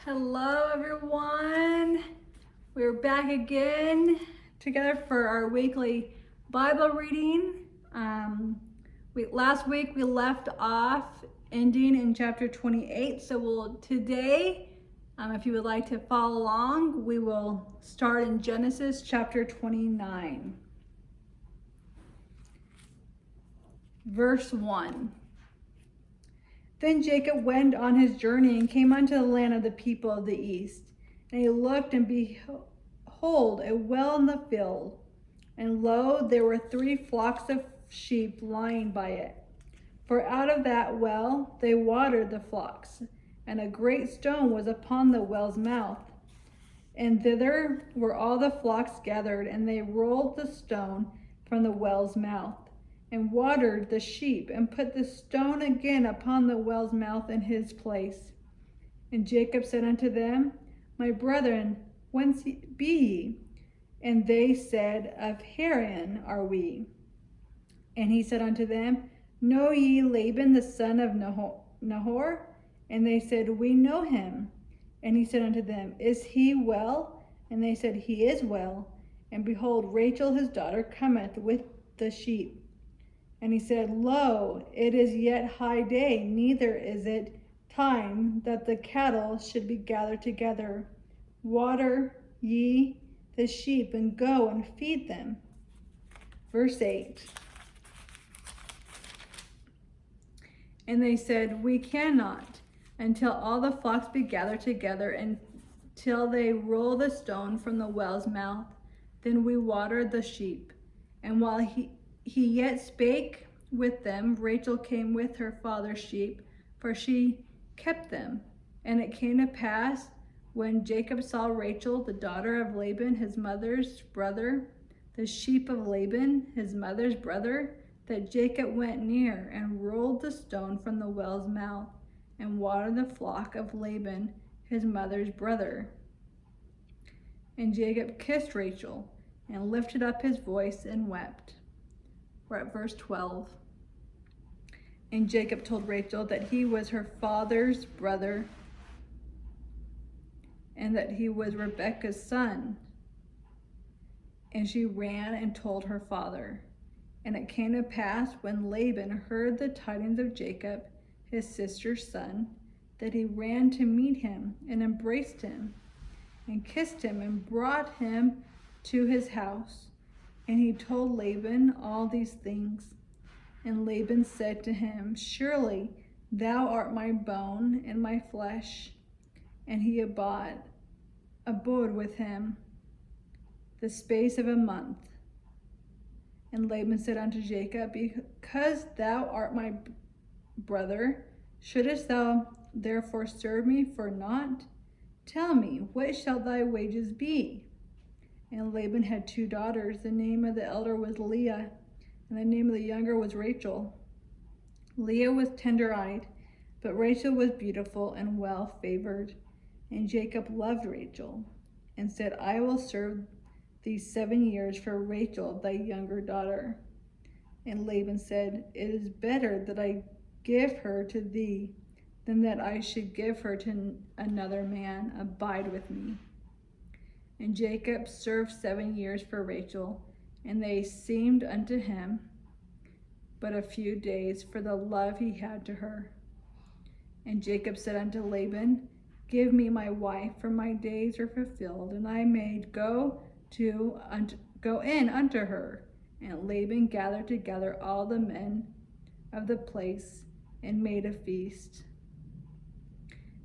Hello, everyone. We're back again together for our weekly Bible reading. Last week we left off ending in chapter 28. So today, if you would like to follow along, we will start in Genesis chapter 29. Verse 1. Then Jacob went on his journey and came unto the land of the people of the east. And he looked, and behold, a well in the field. And lo, there were 3 flocks of sheep lying by it. For out of that well they watered the flocks, and a great stone was upon the well's mouth. And thither were all the flocks gathered, and they rolled the stone from the well's mouth, and watered the sheep, and put the stone again upon the well's mouth in his place. And Jacob said unto them, My brethren, whence be ye? And they said, Of Haran are we. And he said unto them, Know ye Laban the son of Nahor? And they said, We know him. And he said unto them, Is he well? And they said, He is well. And behold, Rachel his daughter cometh with the sheep. And he said, Lo, it is yet high day, neither is it time that the cattle should be gathered together. Water ye the sheep, and go and feed them. Verse 8. And they said, We cannot, until all the flocks be gathered together, until they roll the stone from the well's mouth. Then we watered the sheep. And while he yet spake with them, Rachel came with her father's sheep, for she kept them. And it came to pass, when Jacob saw Rachel, the daughter of Laban, his mother's brother, the sheep of Laban, his mother's brother, that Jacob went near and rolled the stone from the well's mouth, and watered the flock of Laban, his mother's brother. And Jacob kissed Rachel, and lifted up his voice and wept. We're at verse 12. And Jacob told Rachel that he was her father's brother, and that he was Rebekah's son. And she ran and told her father. And it came to pass, when Laban heard the tidings of Jacob, his sister's son, that he ran to meet him, and embraced him, and kissed him, and brought him to his house. And he told Laban all these things. And Laban said to him, Surely thou art my bone and my flesh. And he abode with him the space of a month. And Laban said unto Jacob, Because thou art my brother, shouldest thou therefore serve me for naught? Tell me, what shall thy wages be? And Laban had 2 daughters. The name of the elder was Leah, and the name of the younger was Rachel. Leah was tender-eyed, but Rachel was beautiful and well-favored. And Jacob loved Rachel, and said, I will serve thee 7 years for Rachel, thy younger daughter. And Laban said, It is better that I give her to thee, than that I should give her to another man. Abide with me. And Jacob served 7 years for Rachel, and they seemed unto him but a few days, for the love he had to her. And Jacob said unto Laban, Give me my wife, for my days are fulfilled, and I may go in unto her. And Laban gathered together all the men of the place, and made a feast.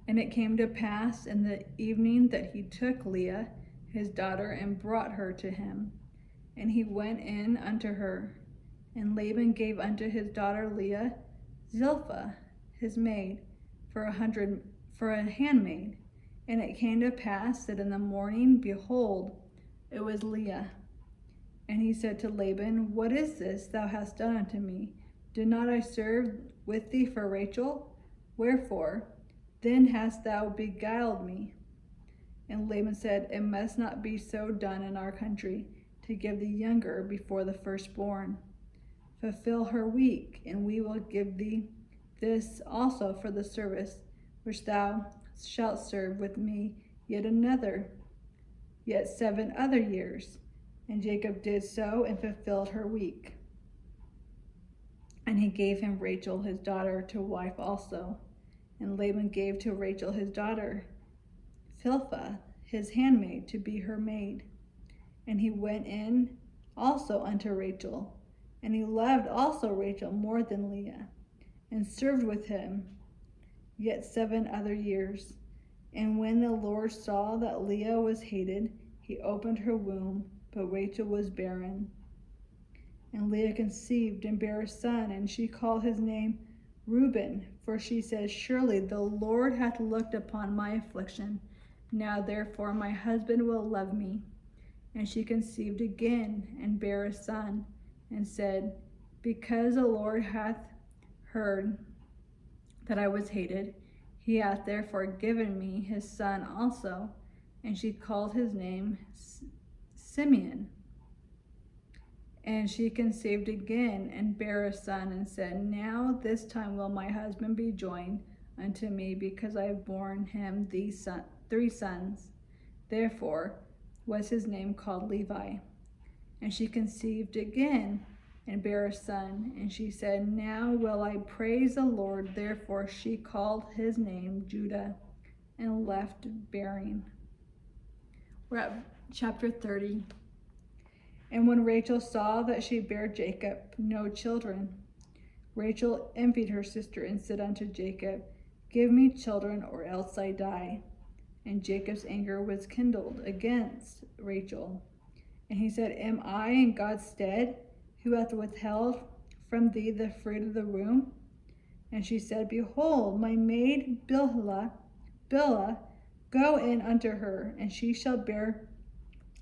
And it came to pass in the evening that he took Leah, his daughter, and brought her to him. And he went in unto her. And Laban gave unto his daughter Leah Zilpah, his maid, for a handmaid. And it came to pass that in the morning, behold, it was Leah. And he said to Laban, What is this thou hast done unto me? Did not I serve with thee for Rachel? Wherefore then hast thou beguiled me? And Laban said, It must not be so done in our country, to give the younger before the firstborn. Fulfill her week, and we will give thee this also for the service which thou shalt serve with me yet 7 other years. And Jacob did so and fulfilled her week. And he gave him Rachel his daughter to wife also. And Laban gave to Rachel his daughter Zilpah his handmaid to be her maid. And he went in also unto Rachel, and he loved also Rachel more than Leah, and served with him yet 7 other years. And when the Lord saw that Leah was hated, he opened her womb, but Rachel was barren. And Leah conceived and bare a son, and she called his name Reuben, for she said, Surely the Lord hath looked upon my affliction. Now therefore my husband will love me. And she conceived again, and bare a son, and said, Because the Lord hath heard that I was hated, he hath therefore given me his son also. And she called his name Simeon. And she conceived again, and bare a son, and said, Now this time will my husband be joined unto me, because I have borne him 3 sons. Therefore was his name called Levi. And she conceived again, and bare a son, and she said, Now will I praise the Lord. Therefore she called his name Judah, and left bearing. We're at chapter 30. And when Rachel saw that she bare Jacob no children, Rachel envied her sister, and said unto Jacob, Give me children, or else I die. And Jacob's anger was kindled against Rachel. And he said, Am I in God's stead, who hath withheld from thee the fruit of the womb? And she said, Behold, my maid Bilhah, go in unto her, and she shall bear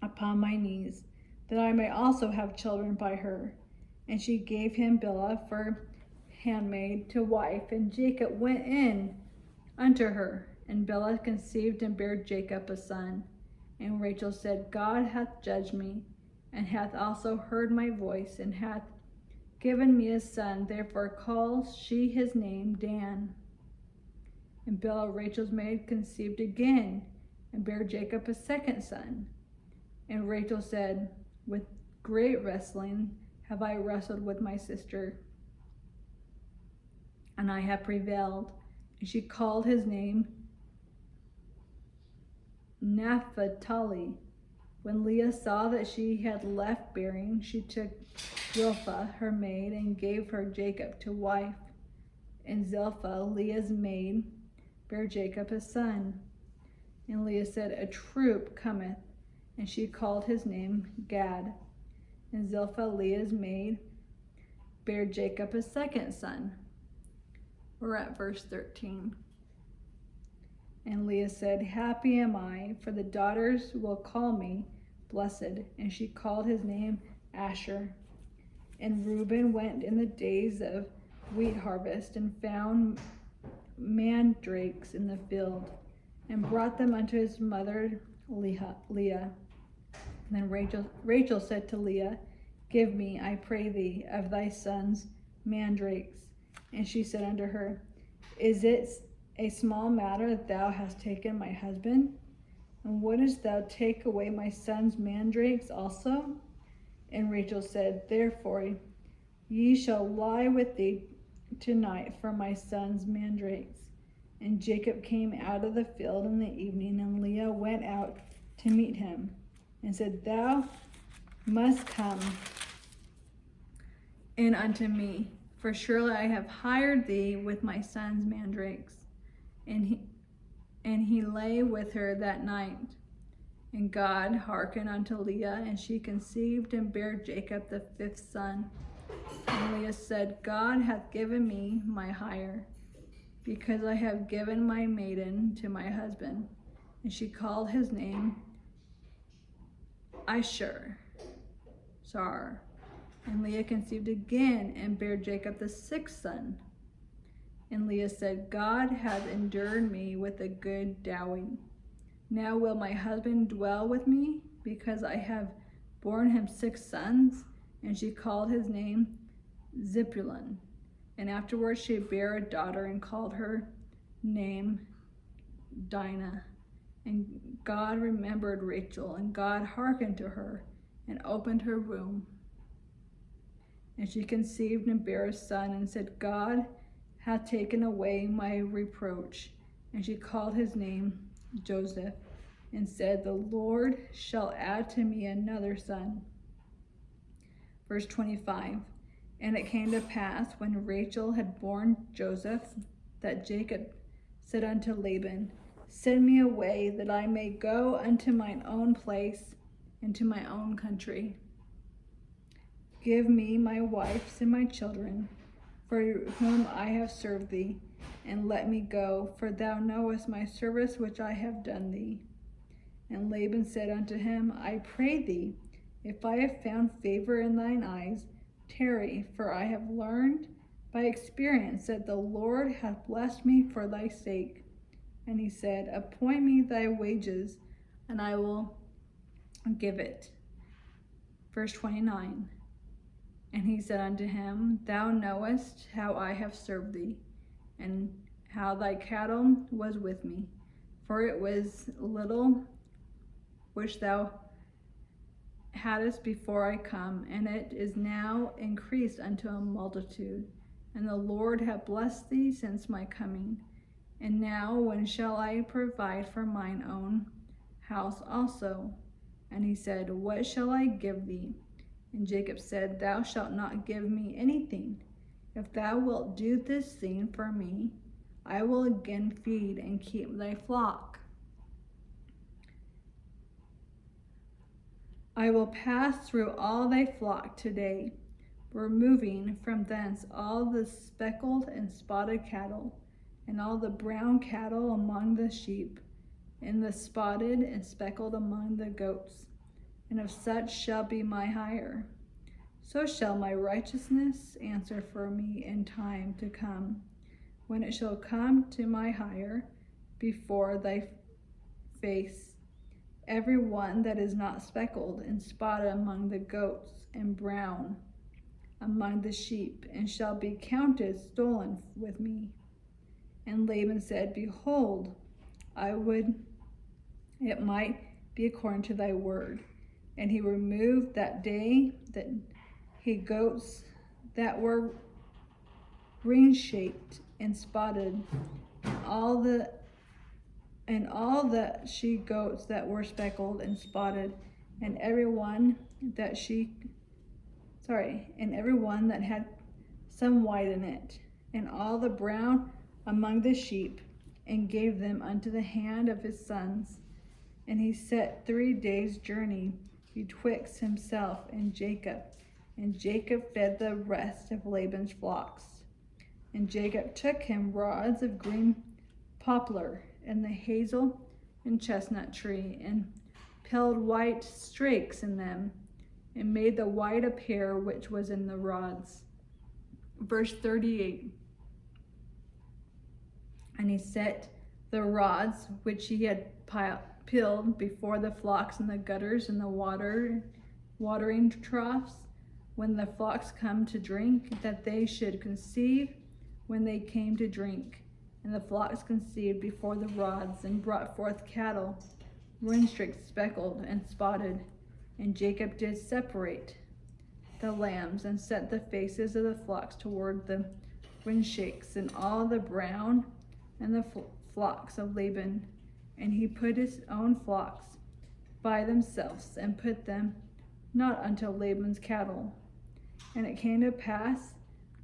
upon my knees, that I may also have children by her. And she gave him Bilhah for handmaid to wife, and Jacob went in unto her. And Bilhah conceived and bare Jacob a son. And Rachel said, God hath judged me, and hath also heard my voice, and hath given me a son. Therefore calls she his name Dan. And Bilhah, Rachel's maid, conceived again, and bare Jacob a second son. And Rachel said, With great wrestling have I wrestled with my sister, and I have prevailed. And she called his name Naphtali. When Leah saw that she had left bearing, she took Zilpah, her maid, and gave her Jacob to wife. And Zilpah, Leah's maid, bare Jacob a son. And Leah said, A troop cometh. And she called his name Gad. And Zilpah, Leah's maid, bare Jacob a second son. We're at verse 13. And Leah said, Happy am I, for the daughters will call me blessed. And she called his name Asher. And Reuben went in the days of wheat harvest, and found mandrakes in the field, and brought them unto his mother Leah. And then Rachel said to Leah, Give me, I pray thee, of thy sons mandrakes. And she said unto her, Is it a small matter that thou hast taken my husband? And wouldest thou take away my son's mandrakes also? And Rachel said, Therefore ye shall lie with thee tonight for my son's mandrakes. And Jacob came out of the field in the evening, and Leah went out to meet him, and said, Thou must come in unto me, for surely I have hired thee with my son's mandrakes. And he lay with her that night. And God hearkened unto Leah, and she conceived and bare Jacob the 5th son. And Leah said, God hath given me my hire, because I have given my maiden to my husband. And she called his name Ishar. And Leah conceived again, and bare Jacob the 6th son. And Leah said, God hath endured me with a good dowry. Now will my husband dwell with me, because I have borne him 6 sons? And she called his name Zebulun. And afterwards she bare a daughter, and called her name Dinah. And God remembered Rachel, and God hearkened to her and opened her womb. And she conceived and bare a son, and said, God hath taken away my reproach. And she called his name Joseph, and said, the Lord shall add to me another son. Verse 25, and it came to pass, when Rachel had borne Joseph, that Jacob said unto Laban, send me away, that I may go unto mine own place, and to my own country. Give me my wives and my children, for whom I have served thee, and let me go, for thou knowest my service which I have done thee. And Laban said unto him, I pray thee, if I have found favor in thine eyes, tarry, for I have learned by experience that the Lord hath blessed me for thy sake. And he said, appoint me thy wages, and I will give it. Verse 29, and he said unto him, thou knowest how I have served thee, and how thy cattle was with me, for it was little which thou hadst before I come, and it is now increased unto a multitude. And the Lord hath blessed thee since my coming. And now when shall I provide for mine own house also? And he said, what shall I give thee? And Jacob said, thou shalt not give me anything. If thou wilt do this thing for me, I will again feed and keep thy flock. I will pass through all thy flock today, removing from thence all the speckled and spotted cattle, and all the brown cattle among the sheep, and the spotted and speckled among the goats. And of such shall be my hire. So shall my righteousness answer for me in time to come, when it shall come to my hire before thy face. Every one that is not speckled and spotted among the goats, and brown among the sheep, and shall be counted stolen with me. And Laban said, behold, I would it might be according to thy word. And he removed that day that he goats that were ring-shaped and spotted, and all the she goats that were speckled and spotted, and every one that had some white in it, and all the brown among the sheep, and gave them unto the hand of his sons. And he set 3 days' journey betwixt himself and Jacob fed the rest of Laban's flocks. And Jacob took him rods of green poplar, and the hazel and chestnut tree, and peeled white strakes in them, and made the white appear which was in the rods. Verse 38, and he set the rods which he had peeled before the flocks in the gutters and the watering troughs, when the flocks come to drink, that they should conceive when they came to drink. And the flocks conceived before the rods, and brought forth cattle, ring-streaked, speckled, and spotted. And Jacob did separate the lambs, and set the faces of the flocks toward the ring-shakes, and all the brown and the flocks of Laban. And he put his own flocks by themselves, and put them not unto Laban's cattle. And it came to pass,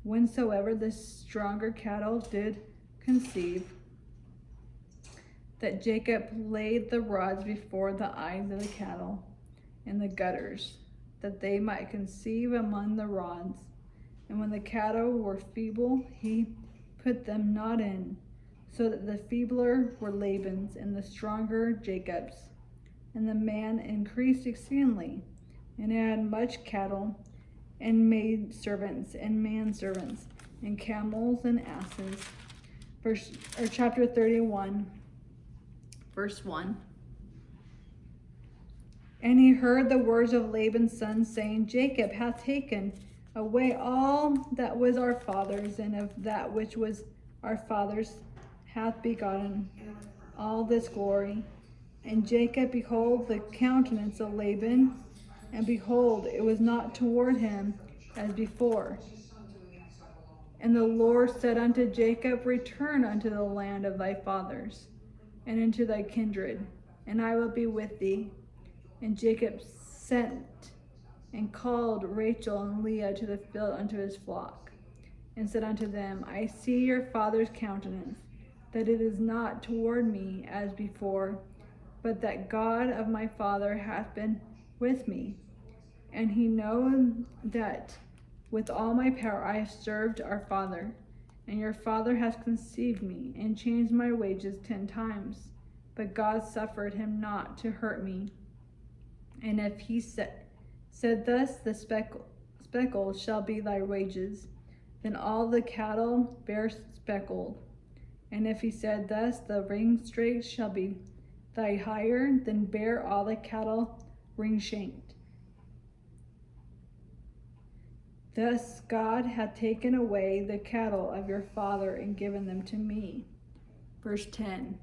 whensoever the stronger cattle did conceive, that Jacob laid the rods before the eyes of the cattle in the gutters, that they might conceive among the rods. And when the cattle were feeble, he put them not in, so that the feebler were Laban's, and the stronger Jacob's. And the man increased exceedingly, and had much cattle, and maid servants, and manservants, and camels, and asses. Chapter 31, verse 1. And he heard the words of Laban's son, saying, Jacob hath taken away all that was our father's, and of that which was our father's hath begotten all this glory. And Jacob beheld the countenance of Laban, and behold, it was not toward him as before. And the Lord said unto Jacob, Return unto the land of thy fathers, and into thy kindred, and I will be with thee. And Jacob sent and called Rachel and Leah to the field unto his flock, and said unto them, I see your father's countenance, that it is not toward me as before, but that God of my father hath been with me. And he knoweth that with all my power I have served our father, and your father has conceived me, and changed my wages 10 times. But God suffered him not to hurt me. And if he said thus, the speckle shall be thy wages, then all the cattle bear speckled. And if he said thus, the ringstrakes shall be thy hire, then bear all the cattle ring-shanked. Thus God hath taken away the cattle of your father and given them to me. Verse 10.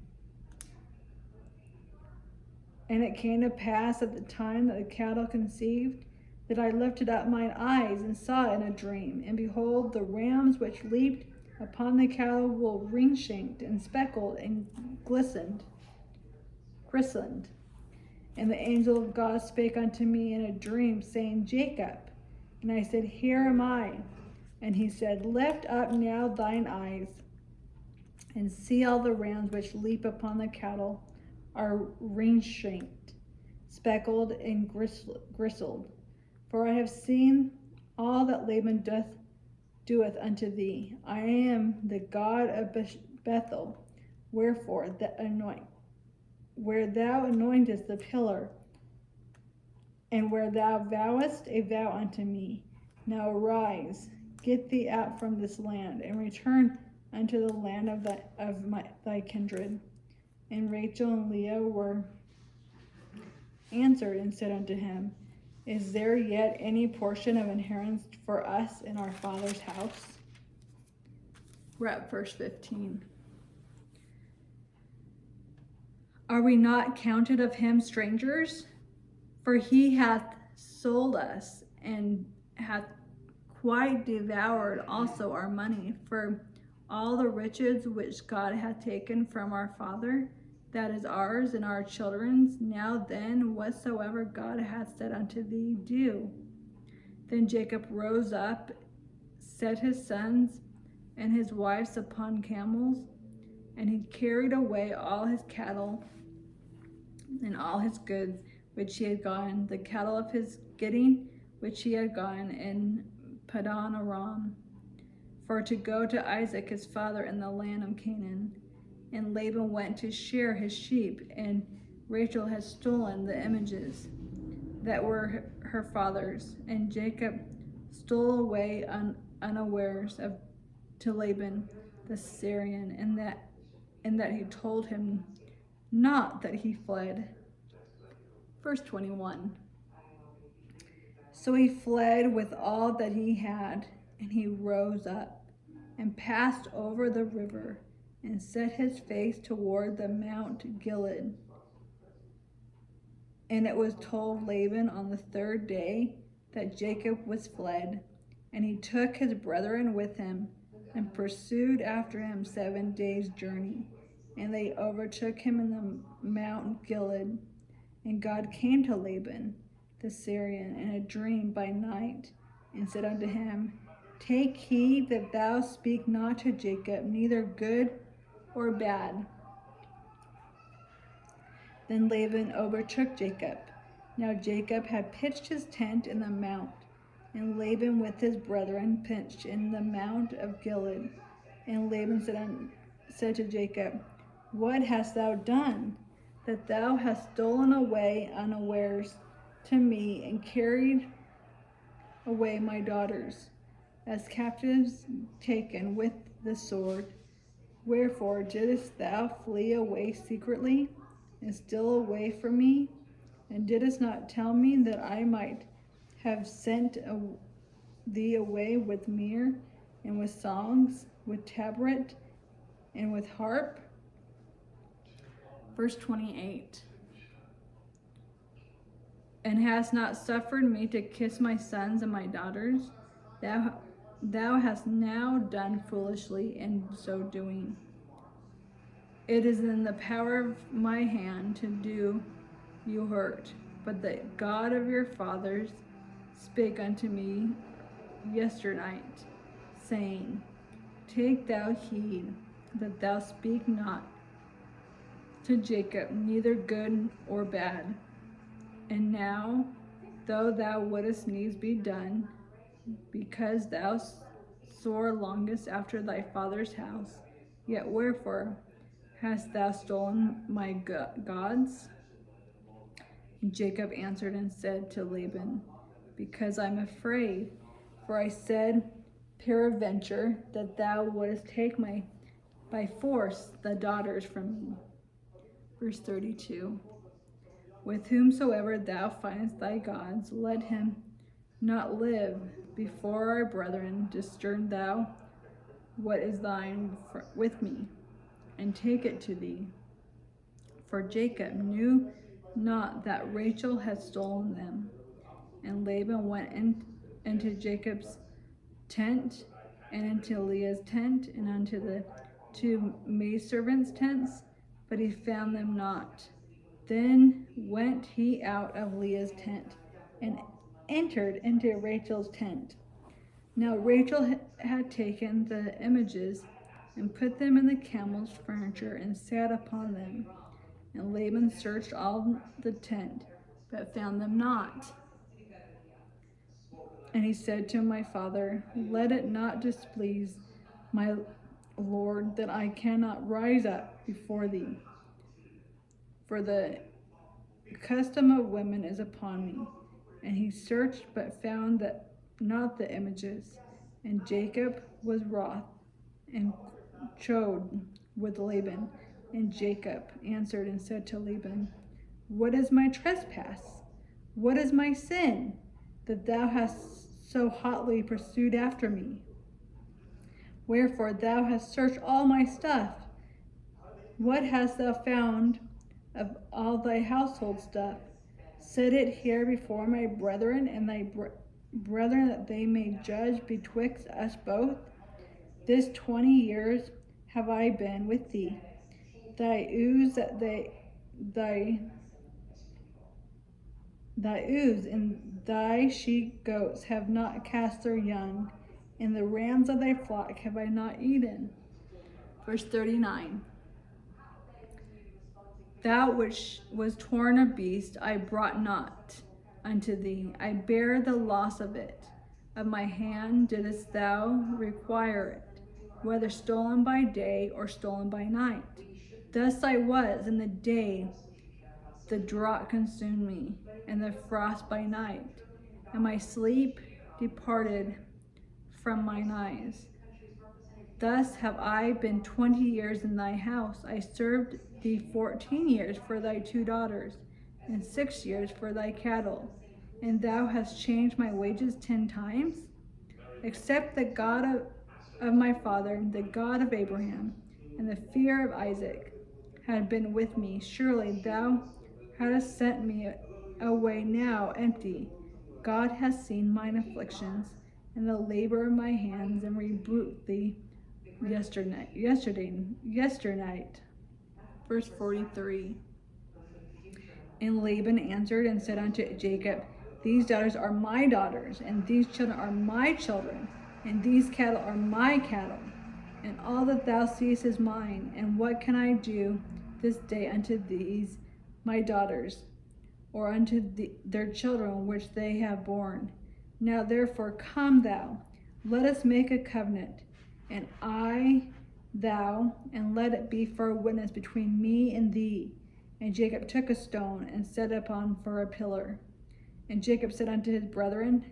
And it came to pass at the time that the cattle conceived, that I lifted up mine eyes and saw in a dream, and behold, the rams which leaped upon the cattle were ring-shanked and speckled and glistened. And the angel of God spake unto me in a dream, saying, Jacob. And I said, Here am I. And he said, Lift up now thine eyes, and see all the rams which leap upon the cattle are ring-shanked, speckled, and gristled. For I have seen all that Laban doeth unto thee. I am the God of Bethel, wherefore where thou anointest the pillar, and where thou vowest a vow unto me. Now arise, get thee out from this land, and return unto the land of thy kindred. And Rachel and Leah were answered and said unto him, Is there yet any portion of inheritance for us in our father's house? We're at verse 15. Are we not counted of him strangers? For he hath sold us, and hath quite devoured also our money, for all the riches which God hath taken from our father, that is ours and our children's. Now then, whatsoever God hath said unto thee, do. Then Jacob rose up, set his sons and his wives upon camels, and he carried away all his cattle and all his goods which he had gotten, the cattle of his getting which he had gotten in Paddan Aram, for to go to Isaac his father in the land of Canaan. And Laban went to shear his sheep, and Rachel had stolen the images that were her father's. And Jacob stole away unawares to Laban the Syrian, and that he told him not that he fled. Verse 21. So he fled with all that he had, and he rose up and passed over the river and set his face toward the Mount Gilead. And it was told Laban on the 3rd day that Jacob was fled, and he took his brethren with him and pursued after him 7 days' journey. And they overtook him in the Mount Gilead. And God came to Laban the Syrian in a dream by night, and said unto him, Take heed that thou speak not to Jacob, neither good or bad. Then Laban overtook Jacob. Now Jacob had pitched his tent in the mount, and Laban with his brethren pitched in the Mount of Gilead. And Laban said to Jacob, What hast thou done, that thou hast stolen away unawares to me, and carried away my daughters as captives taken with the sword? Wherefore didst thou flee away secretly, and steal away from me? And didst not tell me that I might have sent thee away with myrrh, and with songs, with tabret, and with harp? Verse 28. And hast not suffered me to kiss my sons and my daughters? Thou hast now done foolishly in so doing. It is in the power of my hand to do you hurt. But the God of your fathers spake unto me yesternight, saying, Take thou heed that thou speak not to Jacob neither good or bad. And now, though thou wouldest needs be done, because thou sore longest after thy father's house, yet wherefore hast thou stolen my gods? Jacob answered and said to Laban, Because I'm afraid, for I said, peradventure, that thou wouldest take by force the daughters from me. Verse 32. With whomsoever thou findest thy gods, let him not live before our brethren. Discern thou what is thine with me, and take it to thee. For Jacob knew not that Rachel had stolen them. And Laban went into Jacob's tent, and into Leah's tent, and unto the two maidservants' tents, but he found them not. Then went he out of Leah's tent, and entered into Rachel's tent. Now Rachel had taken the images, and put them in the camel's furniture, and sat upon them. And Laban searched all the tent, but found them not. And he said to my father, Let it not displease my Lord that I cannot rise up before thee. For the custom of women is upon me. And he searched, but found not the images. And Jacob was wroth, and chode with Laban. And Jacob answered and said to Laban, What is my trespass? What is my sin, that thou hast so hotly pursued after me? Wherefore thou hast searched all my stuff. What hast thou found of all thy household stuff? Set it here before my brethren and thy brethren, that they may judge betwixt us both. This 20 years have I been with thee. Thy ewes and thy she-goats have not cast their young, and the rams of thy flock have I not eaten. Verse 39. That which was torn of beast I brought not unto thee. I bear the loss of it. Of my hand didst thou require it, whether stolen by day or stolen by night. Thus I was in the day, the drought consumed me, and the frost by night, and my sleep departed from mine eyes. Thus have I been 20 years in thy house. I served thee 14 years for thy 2 daughters, and 6 years for thy cattle. And thou hast changed my wages 10 times? Except the God of my father, the God of Abraham, and the fear of Isaac had been with me, surely thou hadst sent me away now empty. God has seen mine afflictions and the labor of my hands, and rebuked thee yesternight. Verse 43. And Laban answered and said unto Jacob, These daughters are my daughters, and these children are my children, and these cattle are my cattle, and all that thou seest is mine. And what can I do this day unto these my daughters, or unto their children which they have borne? Now therefore come thou, let us make a covenant, and thou, and let it be for a witness between me and thee. And Jacob took a stone and set upon for a pillar. And Jacob said unto his brethren,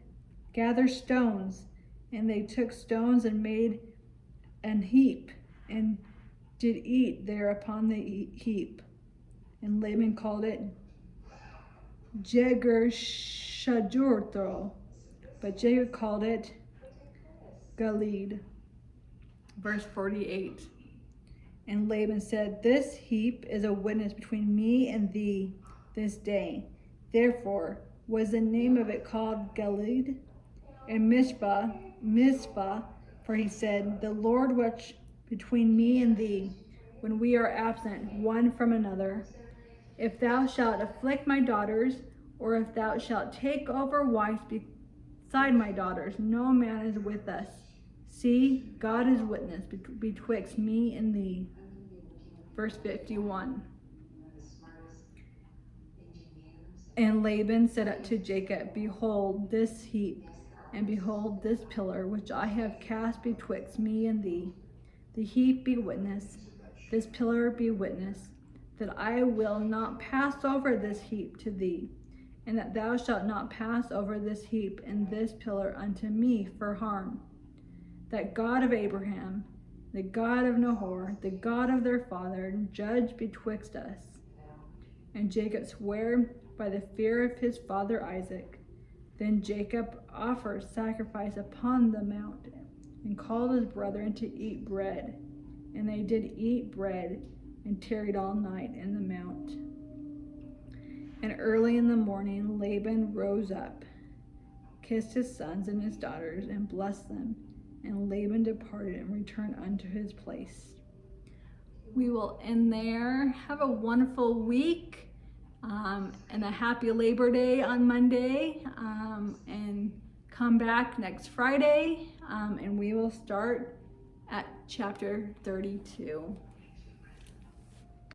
Gather stones. And they took stones and made an heap, and did eat there upon the heap. And Laban called it Jegar-Shajurthro, but Jacob called it Gilead. Verse 48. And Laban said, This heap is a witness between me and thee this day. Therefore was the name of it called Gilead, and Mizpah, for he said, The Lord watch between me and thee, when we are absent one from another. If thou shalt afflict my daughters, or if thou shalt take over wives beside my daughters, no man is with us. See, God is witness betwixt me and thee. Verse 51. And Laban said unto Jacob, Behold this heap, and behold this pillar, which I have cast betwixt me and thee. The heap be witness, this pillar be witness, that I will not pass over this heap to thee, and that thou shalt not pass over this heap and this pillar unto me for harm. That God of Abraham, the God of Nahor, the God of their father, judge betwixt us. And Jacob sware by the fear of his father Isaac. Then Jacob offered sacrifice upon the mount, and called his brethren to eat bread. And they did eat bread, and tarried all night in the mount. And early in the morning Laban rose up, kissed his sons and his daughters, and blessed them. And Laban departed and returned unto his place. We will end there. Have a wonderful week, and a happy Labor Day on Monday. And come back next Friday, and we will start at chapter 32.